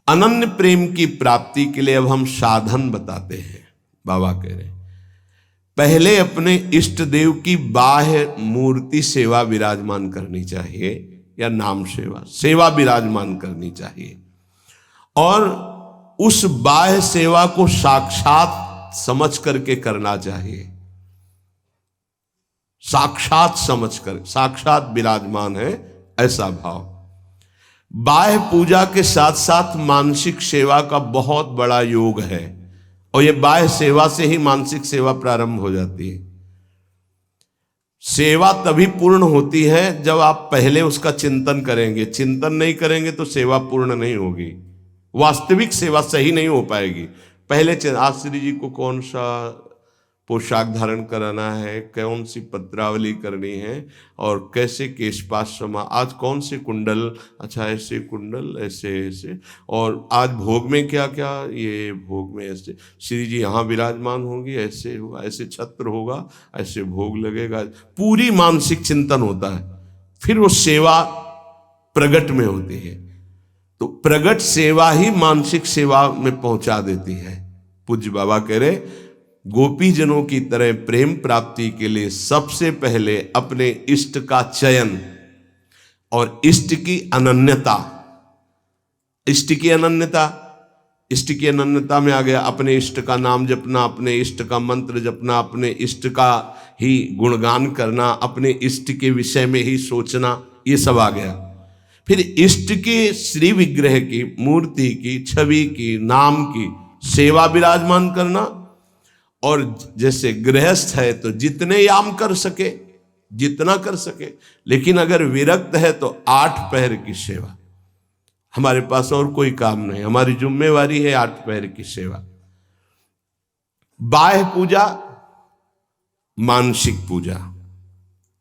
अनन्य प्रेम की प्राप्ति के लिए अब हम साधन बताते हैं। बाबा कह रहे हैं पहले अपने इष्ट देव की बाह्य मूर्ति सेवा विराजमान करनी चाहिए, या नाम सेवा सेवा विराजमान करनी चाहिए, और उस बाह्य सेवा को साक्षात समझ करके करना चाहिए। साक्षात समझ कर, साक्षात विराजमान है ऐसा भाव। बाह्य पूजा के साथ साथ मानसिक सेवा का बहुत बड़ा योग है, और यह बाह्य सेवा से ही मानसिक सेवा प्रारंभ हो जाती है। सेवा तभी पूर्ण होती है जब आप पहले उसका चिंतन करेंगे। चिंतन नहीं करेंगे तो सेवा पूर्ण नहीं होगी, वास्तविक सेवा सही नहीं हो पाएगी। पहले आज श्री जी को कौन सा पोशाक धारण कराना है, कौन सी पत्रावली करनी है, और कैसे केशपाशमा, आज कौन से कुंडल, अच्छा ऐसे कुंडल ऐसे ऐसे, और आज भोग में क्या क्या, ये भोग में ऐसे श्री जी यहाँ विराजमान होंगी, ऐसे होगा, ऐसे छत्र होगा, ऐसे भोग लगेगा। पूरी मानसिक चिंतन होता है, फिर वो सेवा प्रगट में होती है। तो प्रगट सेवा ही मानसिक सेवा में पहुंचा देती है। पूज्य बाबा कह रहे गोपी जनों की तरह प्रेम प्राप्ति के लिए सबसे पहले अपने इष्ट का चयन और इष्ट की अनन्यता, इष्ट की अनन्यता, इष्ट की अनन्यता में आ गया अपने इष्ट का नाम जपना, अपने इष्ट का मंत्र जपना, अपने इष्ट का ही गुणगान करना, अपने इष्ट के विषय में ही सोचना, ये सब आ गया। फिर इष्ट के श्री विग्रह की, मूर्ति की, छवि की, नाम की सेवा विराजमान करना, और जैसे गृहस्थ है तो जितने याम कर सके, जितना कर सके, लेकिन अगर विरक्त है तो 8 पहर की सेवा। हमारे पास और कोई काम नहीं, हमारी जिम्मेवारी है 8 पहर की सेवा। बाह्य पूजा, मानसिक पूजा,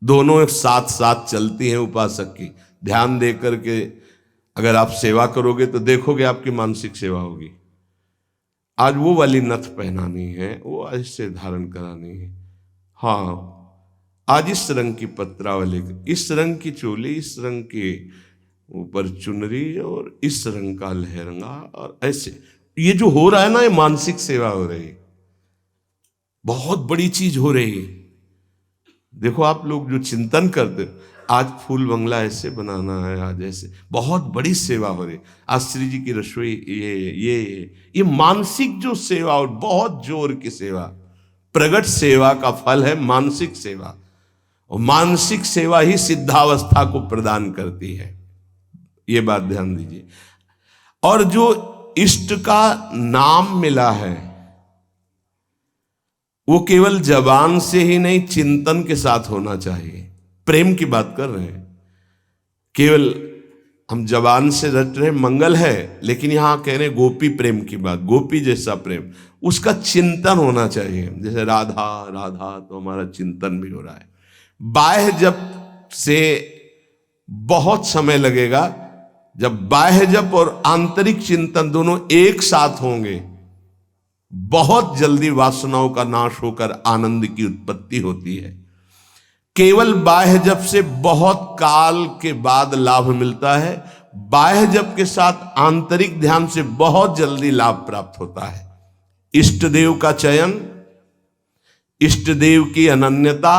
दोनों एक साथ साथ चलती हैं उपासक की। ध्यान दे करके अगर आप सेवा करोगे तो देखोगे आपकी मानसिक सेवा होगी। आज वो वाली नथ पहनानी है, वो ऐसे धारण करानी है, हाँ आज इस रंग की पत्रावली, इस रंग की चोली, इस रंग के ऊपर चुनरी, और इस रंग का लहंगा, और ऐसे ये जो हो रहा है ना, ये मानसिक सेवा हो रही है, बहुत बड़ी चीज हो रही है। देखो आप लोग जो चिंतन करते, आज फूल बंगला ऐसे बनाना है, आज ऐसे, बहुत बड़ी सेवा हो रही। आज श्री जी की रसोई, ये मानसिक जो सेवा, और बहुत जोर की सेवा, प्रगट सेवा का फल है मानसिक सेवा, और मानसिक सेवा ही सिद्धावस्था को प्रदान करती है। ये बात ध्यान दीजिए। और जो इष्ट का नाम मिला है वो केवल जबान से ही नहीं, चिंतन के साथ होना चाहिए। प्रेम की बात कर रहे हैं, केवल हम जबान से रट रहे मंगल है, लेकिन यहां कह रहे गोपी प्रेम की बात, गोपी जैसा प्रेम, उसका चिंतन होना चाहिए। जैसे राधा राधा, तो हमारा चिंतन भी हो रहा है। बाह्य जप से बहुत समय लगेगा, जब बाह्य जप और आंतरिक चिंतन दोनों एक साथ होंगे, बहुत जल्दी वासनाओं का नाश होकर आनंद की उत्पत्ति होती है। केवल बाह्य जप से बहुत काल के बाद लाभ मिलता है, बाह्य जप के साथ आंतरिक ध्यान से बहुत जल्दी लाभ प्राप्त होता है। इष्ट देव का चयन, इष्ट देव की अनन्यता,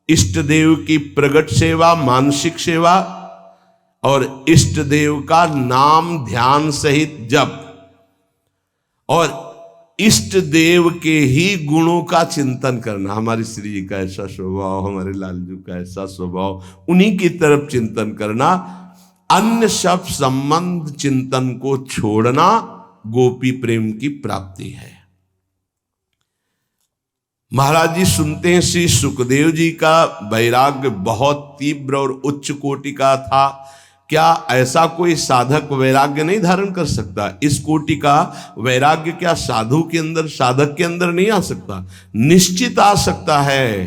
इष्ट देव की प्रगट सेवा, मानसिक सेवा, और इष्ट देव का नाम ध्यान सहित जप, और इष्ट देव के ही गुणों का चिंतन करना। हमारी श्री जी का ऐसा स्वभाव, हमारे लालजू का ऐसा स्वभाव, उन्हीं की तरफ चिंतन करना। अन्य सब संबंध चिंतन को छोड़ना गोपी प्रेम की प्राप्ति है। महाराज जी सुनते हैं श्री सुखदेव जी का वैराग्य बहुत तीव्र और उच्च कोटि का था। क्या ऐसा कोई साधक वैराग्य नहीं धारण कर सकता? इस कोटि का वैराग्य क्या साधु के अंदर, साधक के अंदर नहीं आ सकता? निश्चित आ सकता है,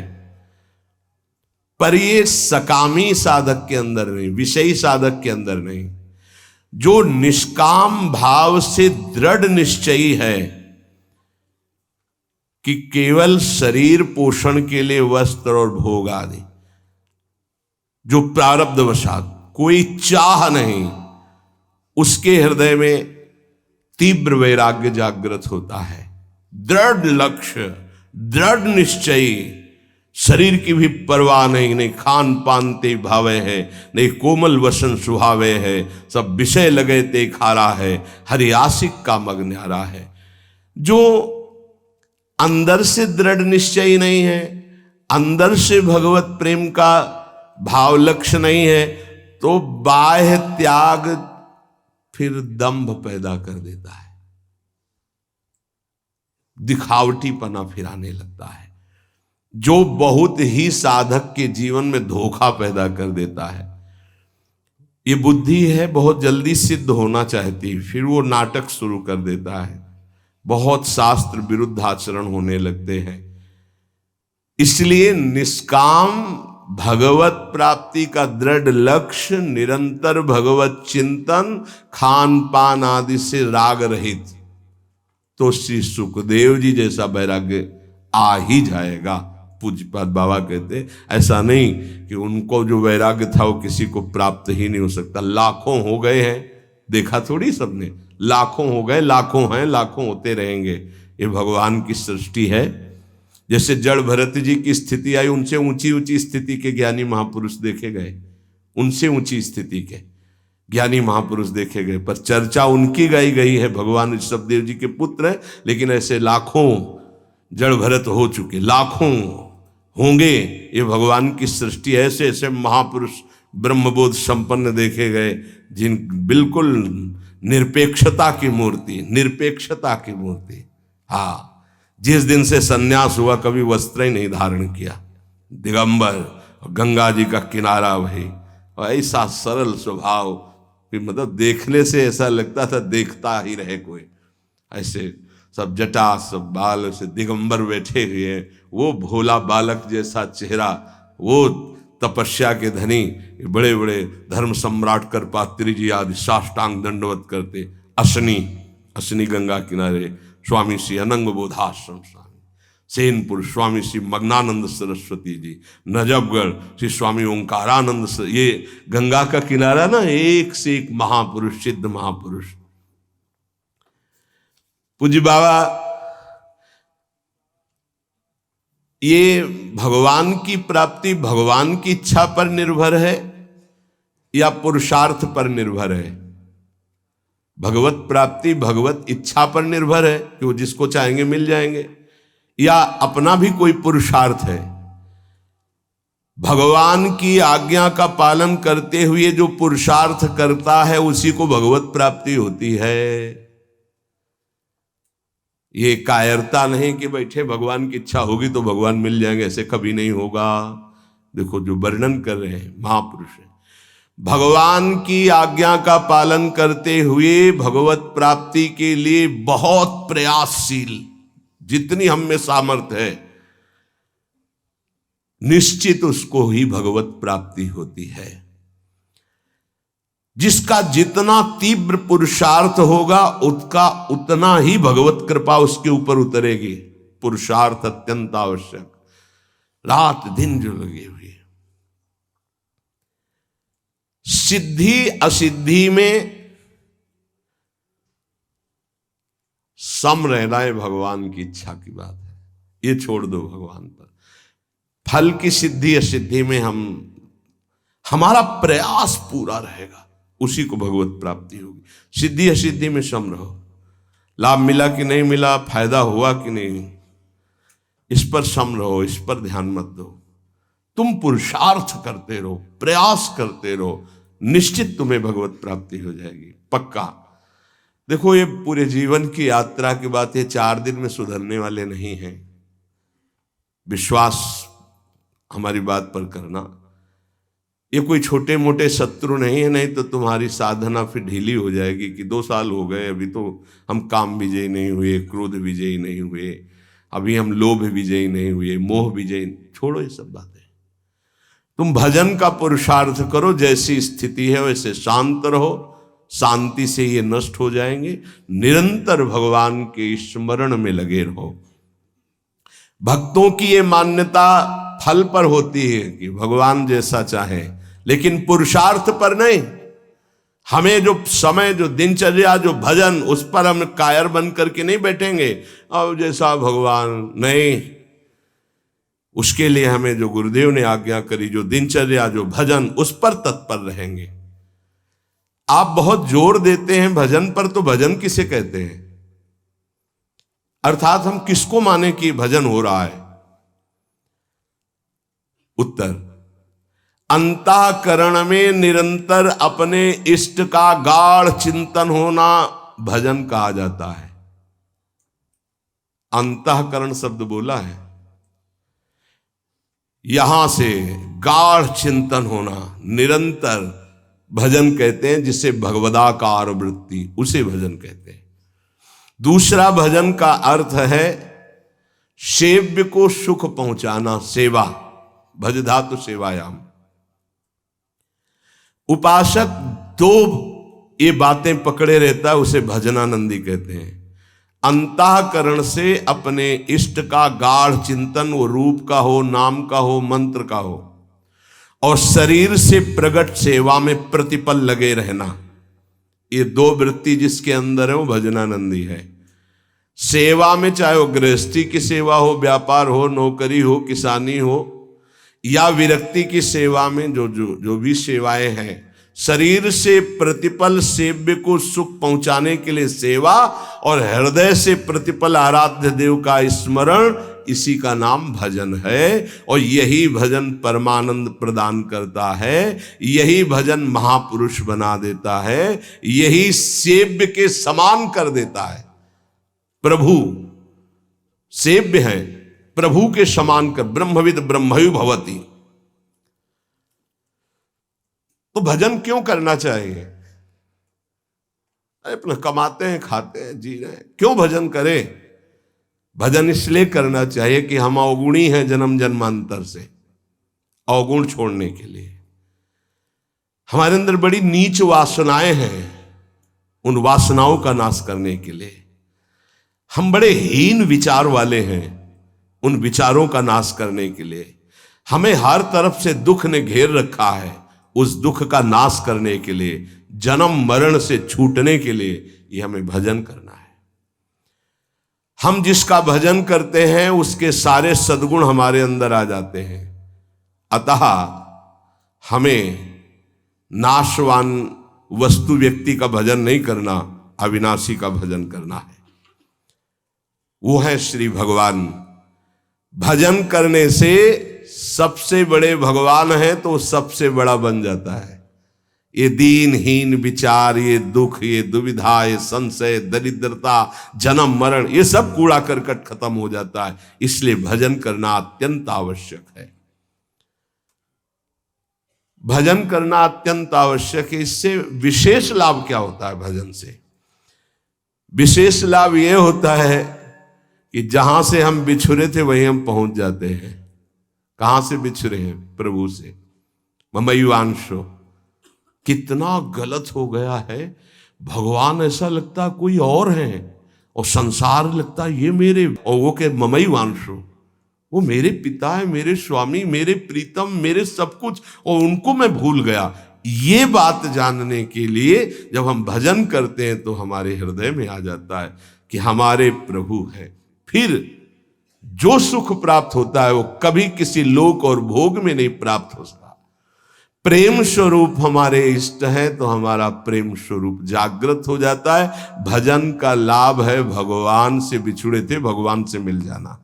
पर ये सकामी साधक के अंदर नहीं, विषयी साधक के अंदर नहीं। जो निष्काम भाव से दृढ़ निश्चयी है कि केवल शरीर पोषण के लिए वस्त्र और भोग आदि, जो प्रारब्धवशात, कोई चाह नहीं, उसके हृदय में तीव्र वैराग्य जागृत होता है। दृढ़ लक्ष्य, दृढ़ निश्चयी, शरीर की भी परवाह नहीं, नहीं खान पान ते भावे है, नहीं कोमल वसन सुहावे है, सब विषय लगे ते खारा है, हरि आशिक का मग न्यारा है। जो अंदर से दृढ़ निश्चयी नहीं है, अंदर से भगवत प्रेम का भाव लक्ष्य नहीं है, तो बाह्य त्याग फिर दंभ पैदा कर देता है, दिखावटीपना फिर आने लगता है, जो बहुत ही साधक के जीवन में धोखा पैदा कर देता है। ये बुद्धि है बहुत जल्दी सिद्ध होना चाहती, फिर वो नाटक शुरू कर देता है, बहुत शास्त्र विरुद्ध आचरण होने लगते हैं। इसलिए निष्काम भगवत प्राप्ति का दृढ़ लक्ष्य, निरंतर भगवत चिंतन, खान पान आदि से राग रहित, तो श्री सुखदेव जी जैसा वैराग्य आ ही जाएगा। पूज्यपाद बाबा कहते ऐसा नहीं कि उनको जो वैराग्य था वो किसी को प्राप्त ही नहीं हो सकता। लाखों हो गए हैं, देखा थोड़ी सबने, लाखों हो गए, लाखों हैं, लाखों होते रहेंगे। ये भगवान की सृष्टि है। जैसे जड़ भरत जी की स्थिति आई, उनसे ऊंची ऊंची स्थिति के ज्ञानी महापुरुष देखे गए, उनसे ऊंची स्थिति के ज्ञानी महापुरुष देखे गए, पर चर्चा उनकी गाई गई है। भगवान ऋषभदेव जी के पुत्र हैं, लेकिन ऐसे लाखों जड़ भरत हो चुके, लाखों होंगे। ये भगवान की सृष्टि, ऐसे ऐसे महापुरुष ब्रह्मबोध संपन्न देखे गए, जिन बिल्कुल निरपेक्षता की मूर्ति, निरपेक्षता की मूर्ति। हाँ, जिस दिन से सन्यास हुआ कभी वस्त्र ही नहीं धारण किया, दिगंबर, गंगा जी का किनारा वही, और ऐसा सरल स्वभाव कि मतलब देखने से ऐसा लगता था देखता ही रहे कोई। ऐसे सब जटा, सब बाल, से दिगंबर बैठे हुए, वो भोला बालक जैसा चेहरा, वो तपस्या के धनी, बड़े बड़े धर्म सम्राट करपात्री जी आदि साष्टांग दंडवत करते। असनी गंगा किनारे स्वामी श्री अनंग बोधाश्रम स्वामी, सेनपुर स्वामी श्री मग्नानंद सरस्वती जी, नजफगढ़ श्री स्वामी ओंकारानंद, ये गंगा का किनारा ना, एक से एक महापुरुष, सिद्ध महापुरुष। पूज्य बाबा, ये भगवान की प्राप्ति भगवान की इच्छा पर निर्भर है या पुरुषार्थ पर निर्भर है? भगवत प्राप्ति भगवत इच्छा पर निर्भर है कि वो जिसको चाहेंगे मिल जाएंगे, या अपना भी कोई पुरुषार्थ है? भगवान की आज्ञा का पालन करते हुए जो पुरुषार्थ करता है उसी को भगवत प्राप्ति होती है। ये कायरता नहीं कि बैठे भगवान की इच्छा होगी तो भगवान मिल जाएंगे, ऐसे कभी नहीं होगा। देखो जो वर्णन कर रहे हैं महापुरुष है, भगवान की आज्ञा का पालन करते हुए भगवत प्राप्ति के लिए बहुत प्रयासशील, जितनी हम में सामर्थ्य है, निश्चित उसको ही भगवत प्राप्ति होती है। जिसका जितना तीव्र पुरुषार्थ होगा उसका उतना ही भगवत कृपा उसके ऊपर उतरेगी। पुरुषार्थ अत्यंत आवश्यक, रात दिन जो लगे हुए। सिद्धि असिद्धि में सम रहना है भगवान की इच्छा की बात है, ये छोड़ दो भगवान पर। फल की सिद्धि असिद्धि में हमारा प्रयास पूरा रहेगा, उसी को भगवत प्राप्ति होगी। सिद्धि असिद्धि में सम रहो, लाभ मिला कि नहीं मिला, फायदा हुआ कि नहीं, इस पर सम रहो, इस पर ध्यान मत दो। तुम पुरुषार्थ करते रहो, प्रयास करते रहो, निश्चित तुम्हें भगवत प्राप्ति हो जाएगी, पक्का। देखो ये पूरे जीवन की यात्रा की बात है, 4 दिन में सुधरने वाले नहीं हैं। विश्वास हमारी बात पर करना, ये कोई छोटे मोटे शत्रु नहीं है, नहीं तो तुम्हारी साधना फिर ढीली हो जाएगी कि 2 साल हो गए, अभी तो हम काम विजयी नहीं हुए, क्रोध विजयी नहीं हुए, अभी हम लोभ विजयी नहीं हुए, मोह विजयी। छोड़ो ये सब बातें, तुम भजन का पुरुषार्थ करो, जैसी स्थिति है वैसे शांत रहो, शांति से ये नष्ट हो जाएंगे। निरंतर भगवान के स्मरण में लगे रहो। भक्तों की ये मान्यता फल पर होती है कि भगवान जैसा चाहे, लेकिन पुरुषार्थ पर नहीं। हमें जो समय, जो दिनचर्या, जो भजन, उस पर हम कायर बन करके नहीं बैठेंगे अब जैसा भगवान, नहीं। उसके लिए हमें जो गुरुदेव ने आज्ञा करी, जो दिनचर्या, जो भजन, उस पर तत्पर रहेंगे। आप बहुत जोर देते हैं भजन पर, तो भजन किसे कहते हैं? अर्थात हम किसको माने कि भजन हो रहा है? उत्तर, अंतःकरण में निरंतर अपने इष्ट का गाढ़ चिंतन होना भजन कहा जाता है। अंतःकरण शब्द बोला है, यहां से गाढ़ चिंतन होना, निरंतर भजन कहते हैं, जिसे भगवदाकार वृत्ति, उसे भजन कहते हैं। दूसरा भजन का अर्थ है सेव्य को सुख पहुंचाना, सेवा, भज धातु सेवायाम। उपासक दो ये बातें पकड़े रहता है, उसे भजनानंदी कहते हैं। अंतःकरण से अपने इष्ट का गाढ़ चिंतन, वो रूप का हो, नाम का हो, मंत्र का हो, और शरीर से प्रकट सेवा में प्रतिपल लगे रहना, ये दो वृत्ति जिसके अंदर है वो भजनानंदी है। सेवा में चाहे वो गृहस्थी की सेवा हो, व्यापार हो, नौकरी हो, किसानी हो, या विरक्ति की सेवा में जो भी सेवाएं हैं, शरीर से प्रतिपल सेव्य को सुख पहुंचाने के लिए सेवा, और हृदय से प्रतिपल आराध्य देव का स्मरण, इसी का नाम भजन है। और यही भजन परमानंद प्रदान करता है, यही भजन महापुरुष बना देता है, यही सेव्य के समान कर देता है। प्रभु सेव्य है, प्रभु के समान कर, ब्रह्मविद ब्रह्मयु भवति। तो भजन क्यों करना चाहिए? अपना कमाते हैं, खाते हैं, जी रहे हैं, क्यों भजन करें? भजन इसलिए करना चाहिए कि हम अवगुणी हैं जन्म जन्मांतर से, अवगुण छोड़ने के लिए। हमारे अंदर बड़ी नीच वासनाएं हैं, उन वासनाओं का नाश करने के लिए। हम बड़े हीन विचार वाले हैं, उन विचारों का नाश करने के लिए। हमें हर तरफ से दुख ने घेर रखा है, उस दुख का नाश करने के लिए, जन्म मरण से छूटने के लिए ये हमें भजन करना है। हम जिसका भजन करते हैं उसके सारे सद्गुण हमारे अंदर आ जाते हैं। अतः हमें नाशवान वस्तु व्यक्ति का भजन नहीं करना, अविनाशी का भजन करना है। वो है श्री भगवान। भजन करने से सबसे बड़े भगवान है तो सबसे बड़ा बन जाता है। ये दीनहीन विचार, ये दुख, ये दुविधा, ये संशय, दरिद्रता, जन्म मरण, ये सब कूड़ा करकट खत्म हो जाता है। इसलिए भजन करना अत्यंत आवश्यक है। भजन करना अत्यंत आवश्यक है। इससे विशेष लाभ क्या होता है? भजन से विशेष लाभ यह होता है कि जहां से हम बिछुरे थे वहीं हम पहुंच जाते हैं। कहां से बिछुरे हैं? प्रभु से। ममैवांशो, कितना गलत हो गया है। भगवान ऐसा लगता है कोई और है, और संसार लगता है ये मेरे, और वो के ममैवांशो, वो मेरे पिता है, मेरे स्वामी, मेरे प्रीतम, मेरे सब कुछ, और उनको मैं भूल गया। ये बात जानने के लिए जब हम भजन करते हैं तो हमारे हृदय में आ जाता है कि हमारे प्रभु हैं। फिर जो सुख प्राप्त होता है वो कभी किसी लोक और भोग में नहीं प्राप्त हो सकता। प्रेम स्वरूप हमारे इष्ट है तो हमारा प्रेम स्वरूप जागृत हो जाता है। भजन का लाभ है भगवान से बिछुड़े थे भगवान से मिल जाना।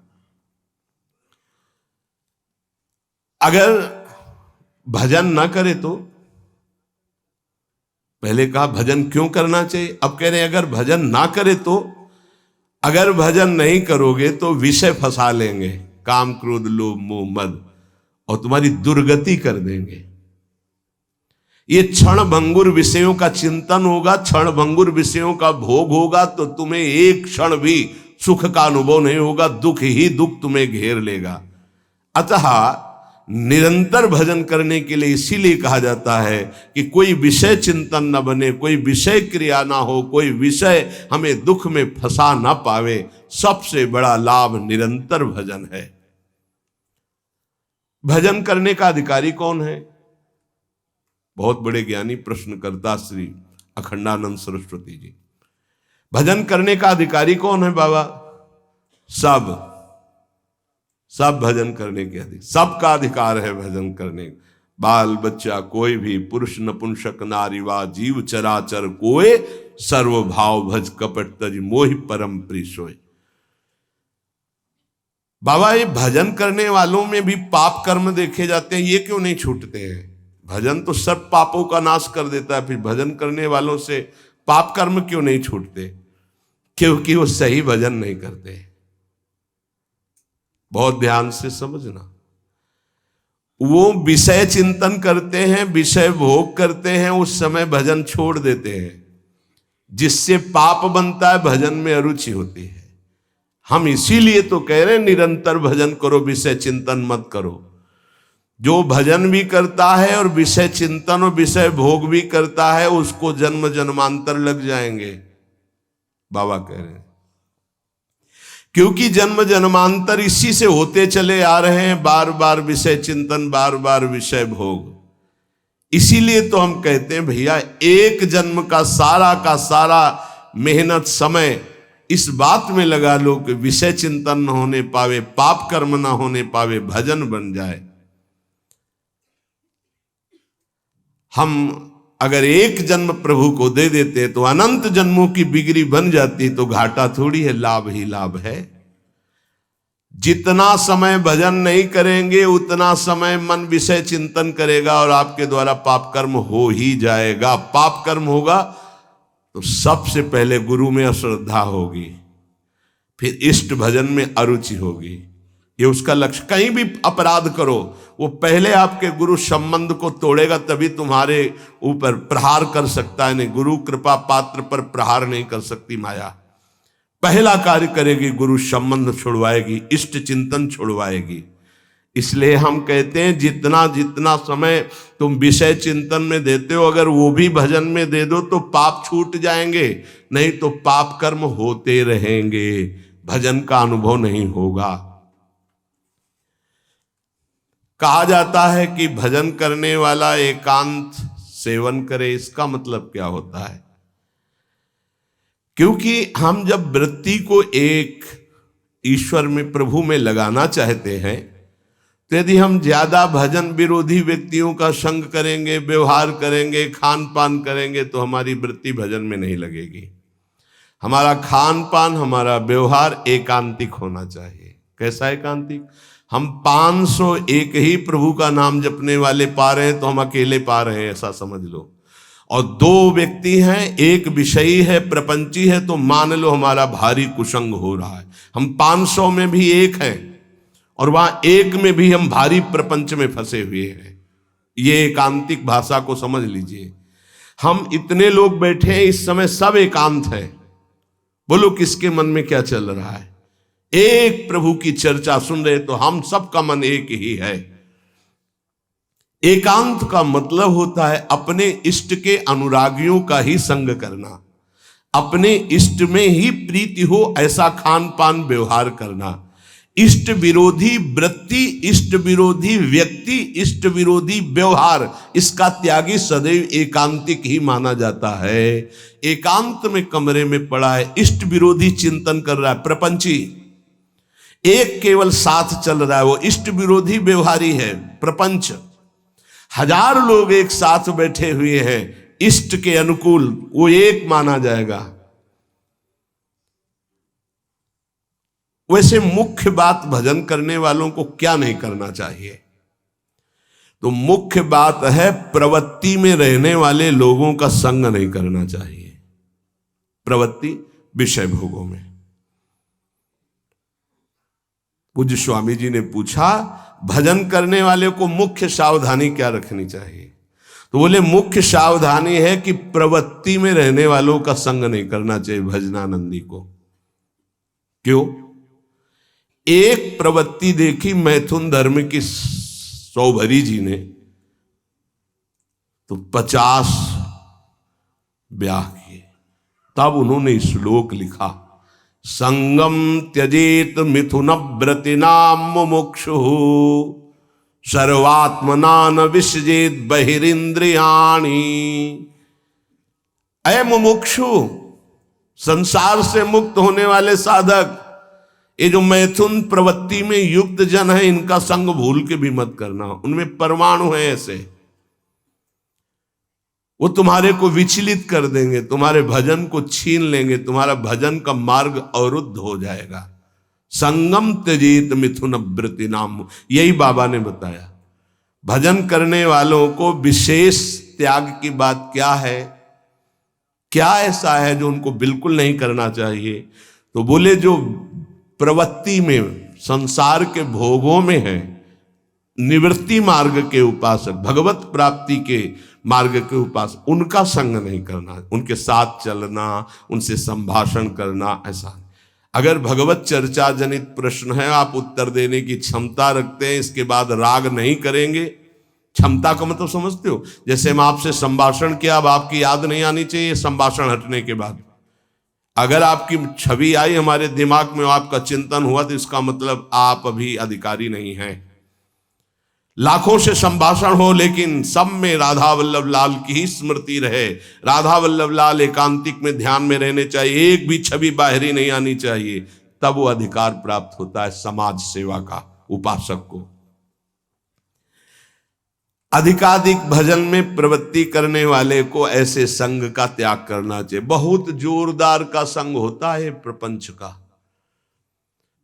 अगर भजन ना करे तो, पहले कहा भजन क्यों करना चाहिए, अब कह रहे हैं अगर भजन ना करे तो, अगर भजन नहीं करोगे तो विषय फंसा लेंगे, काम क्रोध लोभ मोह मद, और तुम्हारी दुर्गति कर देंगे। ये क्षण भंगुर विषयों का चिंतन होगा, क्षण भंगुर विषयों का भोग होगा, तो तुम्हें एक क्षण भी सुख का अनुभव नहीं होगा, दुख ही दुख तुम्हें घेर लेगा। अतः निरंतर भजन करने के लिए इसीलिए कहा जाता है कि कोई विषय चिंतन न बने, कोई विषय क्रिया ना हो, कोई विषय हमें दुख में फंसा ना पावे। सबसे बड़ा लाभ निरंतर भजन है। भजन करने का अधिकारी कौन है? बहुत बड़े ज्ञानी प्रश्नकर्ता श्री अखंडानंद सरस्वती जी। भजन करने का अधिकारी कौन है बाबा? सब भजन करने के अधिकार, सबका अधिकार है भजन करने। बाल बच्चा कोई भी, पुरुष नपुंसक नारी वा जीव चराचर कोय, सर्वभाव भज कपट तज मोहि परम प्रिय सोय। बाबा ये भजन करने वालों में भी पाप कर्म देखे जाते हैं, ये क्यों नहीं छूटते हैं? भजन तो सब पापों का नाश कर देता है, फिर भजन करने वालों से पाप कर्म क्यों नहीं छूटते? क्योंकि वो सही भजन नहीं करते। बहुत ध्यान से समझना, वो विषय चिंतन करते हैं, विषय भोग करते हैं, उस समय भजन छोड़ देते हैं, जिससे पाप बनता है, भजन में अरुचि होती है। हम इसीलिए तो कह रहे हैं निरंतर भजन करो, विषय चिंतन मत करो। जो भजन भी करता है और विषय चिंतन और विषय भोग भी करता है, उसको जन्म जन्मांतर लग जाएंगे, बाबा कह रहे हैं। क्योंकि जन्म जन्मांतर इसी से होते चले आ रहे हैं, बार बार विषय चिंतन, बार बार विषय भोग। इसीलिए तो हम कहते हैं भैया, एक जन्म का सारा मेहनत समय इस बात में लगा लो कि विषय चिंतन न होने पावे, पाप कर्म न होने पावे, भजन बन जाए। हम अगर एक जन्म प्रभु को दे देते तो अनंत जन्मों की बिगड़ी बन जाती, तो घाटा थोड़ी है, लाभ ही लाभ है। जितना समय भजन नहीं करेंगे उतना समय मन विषय चिंतन करेगा और आपके द्वारा पाप कर्म हो ही जाएगा। पाप कर्म होगा तो सबसे पहले गुरु में अश्रद्धा होगी, फिर इष्ट भजन में अरुचि होगी। ये उसका लक्ष्य। कहीं भी अपराध करो, वो पहले आपके गुरु संबंध को तोड़ेगा, तभी तुम्हारे ऊपर प्रहार कर सकता है। नहीं, गुरु कृपा पात्र पर प्रहार नहीं कर सकती माया। पहला कार्य करेगी, गुरु संबंध छुड़वाएगी, इष्ट चिंतन छुड़वाएगी। इसलिए हम कहते हैं जितना जितना समय तुम विषय चिंतन में देते हो, अगर वो भी भजन में दे दो तो पाप छूट जाएंगे, नहीं तो पाप कर्म होते रहेंगे, भजन का अनुभव नहीं होगा। कहा जाता है कि भजन करने वाला एकांत सेवन करे। इसका मतलब क्या होता है? क्योंकि हम जब वृत्ति को एक ईश्वर में, प्रभु में लगाना चाहते हैं, तो यदि हम ज्यादा भजन विरोधी व्यक्तियों का संग करेंगे, व्यवहार करेंगे, खान पान करेंगे, तो हमारी वृत्ति भजन में नहीं लगेगी। हमारा खान पान, हमारा व्यवहार एकांतिक होना चाहिए। कैसा एकांतिक? हम 501 ही प्रभु का नाम जपने वाले पा रहे हैं तो हम अकेले पा रहे हैं, ऐसा समझ लो। और 2 व्यक्ति हैं, एक विषयी है, प्रपंची है, तो मान लो हमारा भारी कुसंग हो रहा है। हम 500 में भी एक हैं और वहां एक में भी हम भारी प्रपंच में फंसे हुए हैं। ये एकांतिक भाषा को समझ लीजिए। हम इतने लोग बैठे हैं इस समय, सब एकांत है। बोलो किसके मन में क्या चल रहा है? एक प्रभु की चर्चा सुन रहे तो हम सबका मन एक ही है। एकांत का मतलब होता है अपने इष्ट के अनुरागियों का ही संग करना, अपने इष्ट में ही प्रीति हो ऐसा खान पान व्यवहार करना। इष्ट विरोधी वृत्ति, इष्ट विरोधी व्यक्ति, इष्ट विरोधी व्यवहार, इसका त्यागी सदैव एकांतिक ही माना जाता है। एकांत में कमरे में पड़ा है, इष्ट विरोधी चिंतन कर रहा है, प्रपंची एक केवल साथ चल रहा है, वो इष्ट विरोधी व्यवहारी है, प्रपंच। 1000 लोग एक साथ बैठे हुए हैं इष्ट के अनुकूल, वो एक माना जाएगा। वैसे मुख्य बात भजन करने वालों को क्या नहीं करना चाहिए? तो मुख्य बात है प्रवृत्ति में रहने वाले लोगों का संग नहीं करना चाहिए। प्रवृत्ति विषय भोगों में। पूज्य स्वामी जी ने पूछा भजन करने वाले को मुख्य सावधानी क्या रखनी चाहिए? तो बोले मुख्य सावधानी है कि प्रवृत्ति में रहने वालों का संग नहीं करना चाहिए भजनानंदी को। क्यों? एक प्रवृत्ति देखी मैथुन धर्म की सौभरी जी ने, तो 50 ब्याह किए। तब उन्होंने श्लोक लिखा, संगम त्यजेत मिथुन व्रतिनाम मुमुक्षु सर्वात्मना न विसजेत बहिरिंद्रियाणि। अय मुमुक्षु, संसार से मुक्त होने वाले साधक, ये जो मैथुन प्रवृत्ति में युक्त जन है, इनका संग भूल के भी मत करना। उनमें परमाणु है ऐसे, वो तुम्हारे को विचलित कर देंगे, तुम्हारे भजन को छीन लेंगे, तुम्हारा भजन का मार्ग अवरुद्ध हो जाएगा। संगम त्यजेत मिथुन व्रति नाम, यही बाबा ने बताया। भजन करने वालों को विशेष त्याग की बात क्या है, क्या ऐसा है जो उनको बिल्कुल नहीं करना चाहिए? तो बोले जो प्रवृत्ति में, संसार के भोगों में है, निवृत्ति मार्ग के उपासक, भगवत प्राप्ति के मार्ग के उपासक, उनका संग नहीं करना, उनके साथ चलना, उनसे संभाषण करना, ऐसा। अगर भगवत चर्चा जनित प्रश्न है, आप उत्तर देने की क्षमता रखते हैं, इसके बाद राग नहीं करेंगे। क्षमता का मतलब समझते हो? जैसे हम आपसे संभाषण किया, अब आपकी याद नहीं आनी चाहिए संभाषण हटने के बाद। अगर आपकी छवि आई हमारे दिमाग में, आपका चिंतन हुआ, तो इसका मतलब आप अभी अधिकारी नहीं हैं। लाखों से संभाषण हो, लेकिन सब में राधा वल्लभ लाल की ही स्मृति रहे। राधा वल्लभ लाल एकांतिक में ध्यान में रहने चाहिए, एक भी छवि बाहरी नहीं आनी चाहिए, तब वो अधिकार प्राप्त होता है समाज सेवा का उपासक को। अधिकाधिक भजन में प्रवृत्ति करने वाले को ऐसे संग का त्याग करना चाहिए। बहुत जोरदार का संग होता है प्रपंच का।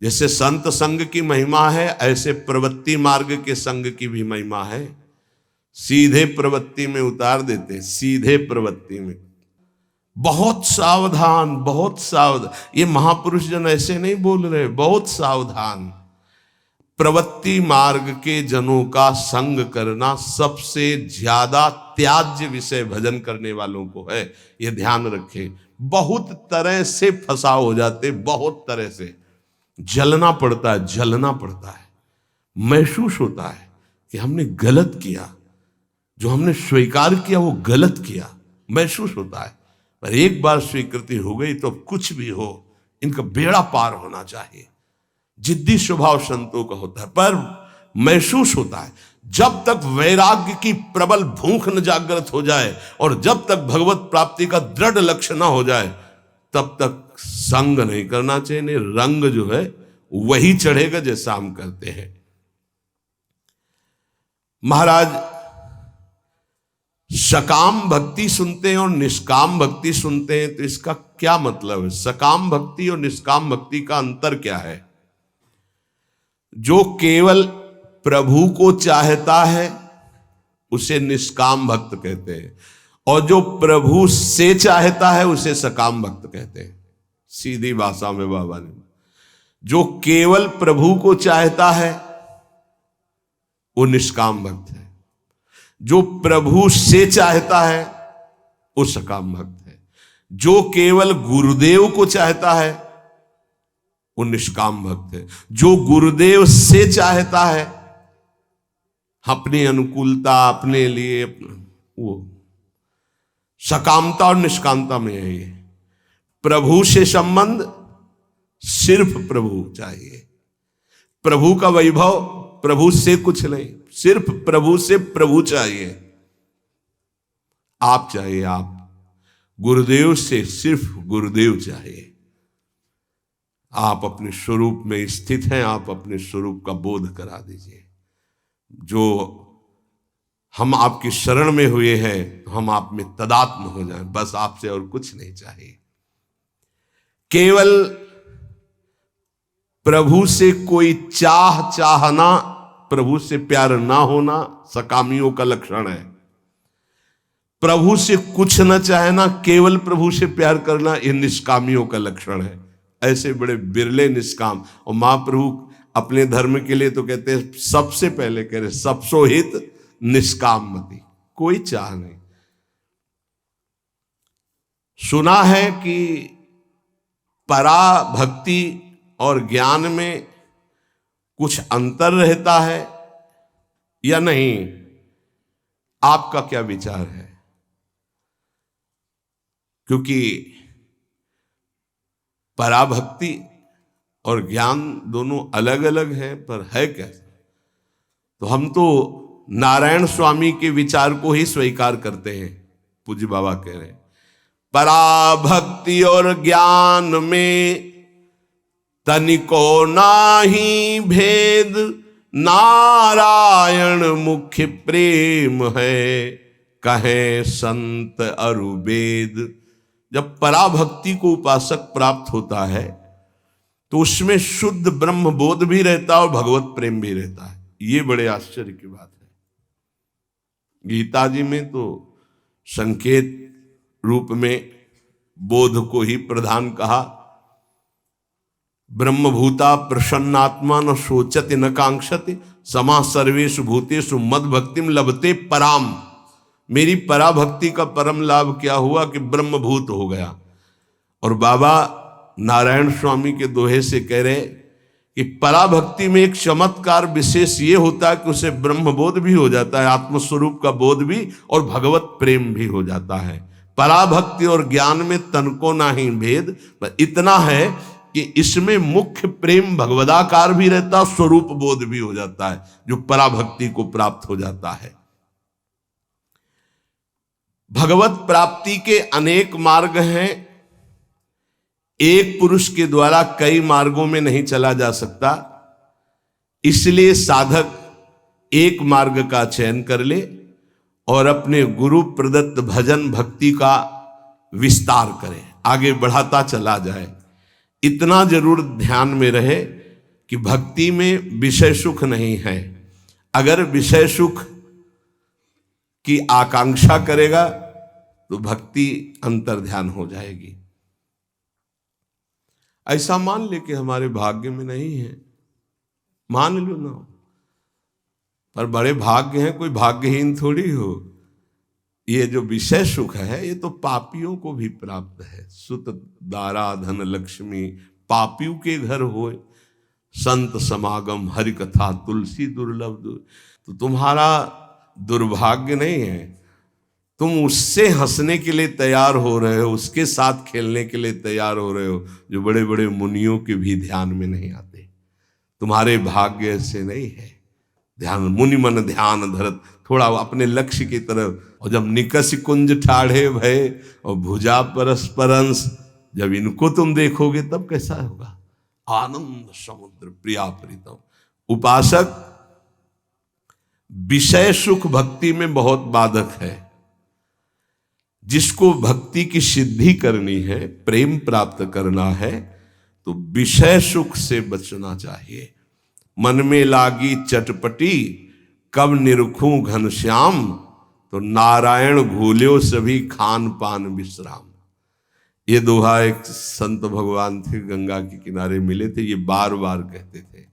जैसे संत संग की महिमा है, ऐसे प्रवृत्ति मार्ग के संग की भी महिमा है। सीधे प्रवृत्ति में उतार देते हैं, सीधे प्रवृत्ति में। बहुत सावधान, बहुत सावधान। ये महापुरुष जन ऐसे नहीं बोल रहे, बहुत सावधान। प्रवृत्ति मार्ग के जनों का संग करना सबसे ज्यादा त्याज्य विषय भजन करने वालों को है, ये ध्यान रखें। बहुत तरह से फंसाव हो जाते, बहुत तरह से जलना पड़ता है, जलना पड़ता है, महसूस होता है कि हमने गलत किया, जो हमने स्वीकार किया वो गलत किया, महसूस होता है। पर एक बार स्वीकृति हो गई तो कुछ भी हो, इनका बेड़ा पार होना चाहिए। जिद्दी स्वभाव संतों का होता है, पर महसूस होता है। जब तक वैराग्य की प्रबल भूख न जागृत हो जाए और जब तक भगवत प्राप्ति का दृढ़ लक्ष्य न हो जाए, तब तक संग नहीं करना चाहिए। नहीं, रंग जो है वही चढ़ेगा जैसा हम करते हैं। महाराज सकाम भक्ति सुनते हैं और निष्काम भक्ति सुनते हैं, तो इसका क्या मतलब है? सकाम भक्ति और निष्काम भक्ति का अंतर क्या है? जो केवल प्रभु को चाहता है उसे निष्काम भक्त कहते हैं, और जो प्रभु से चाहता है उसे सकाम भक्त कहते हैं। सीधी भाषा में बाबा ने, जो केवल प्रभु को चाहता है वो निष्काम भक्त है, जो प्रभु से चाहता है वो सकाम भक्त है, जो केवल गुरुदेव को चाहता है वो निष्काम भक्त है, जो गुरुदेव से चाहता है अपनी अनुकूलता, अपने लिए, वो सकामता और निष्कामता में है। ये प्रभु से संबंध, सिर्फ प्रभु चाहिए। प्रभु का वैभव, प्रभु से कुछ नहीं, सिर्फ प्रभु से प्रभु चाहिए। आप चाहिए, आप गुरुदेव से सिर्फ गुरुदेव चाहिए। आप अपने स्वरूप में स्थित हैं, आप अपने स्वरूप का बोध करा दीजिए। जो हम आपकी शरण में हुए हैं, हम आप में तदात्म हो जाएं, बस आपसे और कुछ नहीं चाहिए। केवल प्रभु से कोई चाहना, प्रभु से प्यार ना होना सकामियों का लक्षण है। प्रभु से कुछ न चाहना, केवल प्रभु से प्यार करना, यह निष्कामियों का लक्षण है। ऐसे बड़े बिरले निष्काम। और महाप्रभु अपने धर्म के लिए तो कहते हैं, सबसे पहले कह रहे सबसो हित निष्काम मति, कोई चाह नहीं। सुना है कि परा भक्ति और ज्ञान में कुछ अंतर रहता है या नहीं? आपका क्या विचार है? क्योंकि पराभक्ति और ज्ञान दोनों अलग अलग है, पर है कैसे? तो हम तो नारायण स्वामी के विचार को ही स्वीकार करते हैं। पूज्य बाबा कह रहे हैं पराभक्ति और ज्ञान में तनिको नाही भेद, नारायण मुख्य प्रेम है, कहे संत अरु वेद। जब पराभक्ति को उपासक प्राप्त होता है तो उसमें शुद्ध ब्रह्म बोध भी रहता है और भगवत प्रेम भी रहता है। ये बड़े आश्चर्य की बात है। गीता जी में तो संकेत रूप में बोध को ही प्रधान कहा। ब्रह्मभूता प्रसन्नात्मा न शोचति न कांक्षति, समा सर्वेषु भूतेषु मद भक्तिम लभते पराम। मेरी पराभक्ति का परम लाभ क्या हुआ कि ब्रह्मभूत हो गया। और बाबा नारायण स्वामी के दोहे से कह रहे कि पराभक्ति में एक चमत्कार विशेष ये होता है कि उसे ब्रह्मबोध भी हो जाता है, आत्मस्वरूप का बोध भी, और भगवत प्रेम भी हो जाता है। पराभक्ति और ज्ञान में तनको नाही भेद, इतना है कि इसमें मुख्य प्रेम भगवदाकार भी रहता, स्वरूप बोध भी हो जाता है, जो पराभक्ति को प्राप्त हो जाता है। भगवत प्राप्ति के अनेक मार्ग हैं। एक पुरुष के द्वारा कई मार्गों में नहीं चला जा सकता, इसलिए साधक एक मार्ग का चयन कर ले और अपने गुरु प्रदत्त भजन भक्ति का विस्तार करे, आगे बढ़ाता चला जाए। इतना जरूर ध्यान में रहे कि भक्ति में विषय सुख नहीं है। अगर विषय सुख की आकांक्षा करेगा तो भक्ति अंतर्ध्यान हो जाएगी। ऐसा मान ले कि हमारे भाग्य में नहीं है, मान लो ना, पर बड़े भाग्य हैं, कोई भाग्यहीन थोड़ी हो। ये जो विषय सुख है ये तो पापियों को भी प्राप्त है। सुत दारा धन लक्ष्मी पापियों के घर होए, संत समागम हरि कथा तुलसी दुर्लभ। तो तुम्हारा दुर्भाग्य नहीं है, तुम उससे हंसने के लिए तैयार हो रहे हो, उसके साथ खेलने के लिए तैयार हो रहे हो, जो बड़े बड़े मुनियों के भी ध्यान में नहीं आते। तुम्हारे भाग्य ऐसे नहीं है। ध्यान मुनि मन ध्यान धरत, थोड़ा अपने लक्ष्य की तरफ। और जब निकस कुंज ठाढ़े भय और भुजा परस्परंस, जब इनको तुम देखोगे तब कैसा होगा? आनंद समुद्र प्रिया प्रीतम। उपासक विषय सुख भक्ति में बहुत बाधक है। जिसको भक्ति की सिद्धि करनी है, प्रेम प्राप्त करना है, तो विषय सुख से बचना चाहिए। मन में लागी चटपटी कब निरखूं घनश्याम, तो नारायण भूल्यो सभी खान पान विश्राम। ये दोहा एक संत भगवान थे, गंगा के किनारे मिले थे, ये बार बार कहते थे,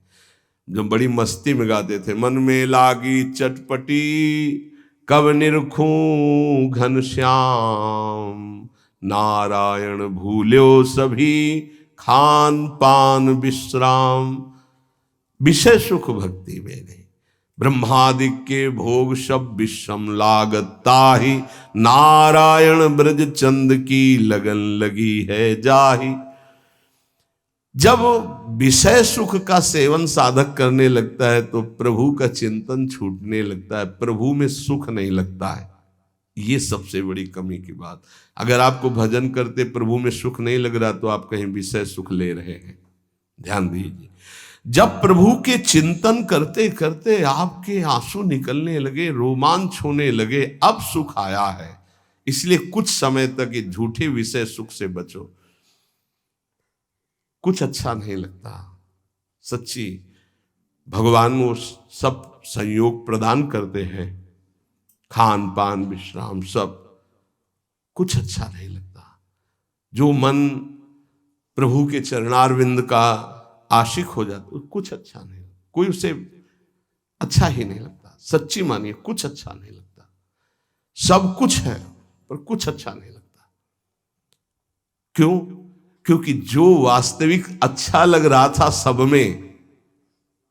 जो बड़ी मस्ती में गाते थे। मन में लागी चटपटी कब निरखूं घनश्याम, नारायण भूल्यो सभी खान पान विश्राम। विषय सुख भक्ति में नहीं। ब्रह्मादि के भोग सब विषम लागता ही, नारायण ब्रज चंद की लगन लगी है जाही। जब विषय सुख का सेवन साधक करने लगता है तो प्रभु का चिंतन छूटने लगता है, प्रभु में सुख नहीं लगता है। ये सबसे बड़ी कमी की बात। अगर आपको भजन करते प्रभु में सुख नहीं लग रहा तो आप कहीं विषय सुख ले रहे हैं। ध्यान दीजिए, जब प्रभु के चिंतन करते करते आपके आंसू निकलने लगे, रोमांच होने लगे, अब सुख आया है। इसलिए कुछ समय तक ये झूठे विषय सुख से बचो। कुछ अच्छा नहीं लगता। सच्ची भगवान वो सब संयोग प्रदान करते हैं, खान पान विश्राम सब, कुछ अच्छा नहीं लगता। जो मन प्रभु के चरणारविंद का आशिक हो जाता, कुछ अच्छा नहीं, कोई उसे अच्छा ही नहीं लगता। सच्ची मानिए, कुछ अच्छा नहीं लगता। सब कुछ है पर कुछ अच्छा नहीं लगता। क्यों? क्योंकि जो वास्तविक अच्छा लग रहा था सब में,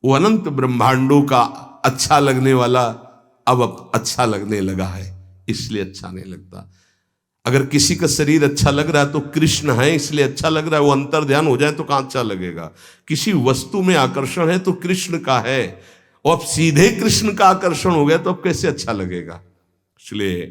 वो अनंत ब्रह्मांडों का अच्छा लगने वाला अब अच्छा लगने लगा है, इसलिए अच्छा नहीं लगता। अगर किसी का शरीर अच्छा लग रहा है तो कृष्ण है इसलिए अच्छा लग रहा है, वो अंतर ध्यान हो जाए तो कहां अच्छा लगेगा। किसी वस्तु में आकर्षण है तो कृष्ण का है, और अब सीधे कृष्ण का आकर्षण हो गया तो अब कैसे अच्छा लगेगा। इसलिए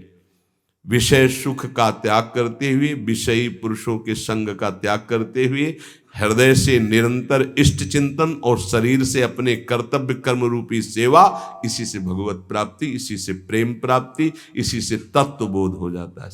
विषय सुख का त्याग करते हुए, विषयी पुरुषों के संग का त्याग करते हुए, हृदय से निरंतर इष्ट चिंतन और शरीर से अपने कर्तव्य कर्म रूपी सेवा, इसी से भगवत प्राप्ति, इसी से प्रेम प्राप्ति, इसी से तत्व बोध हो जाता है।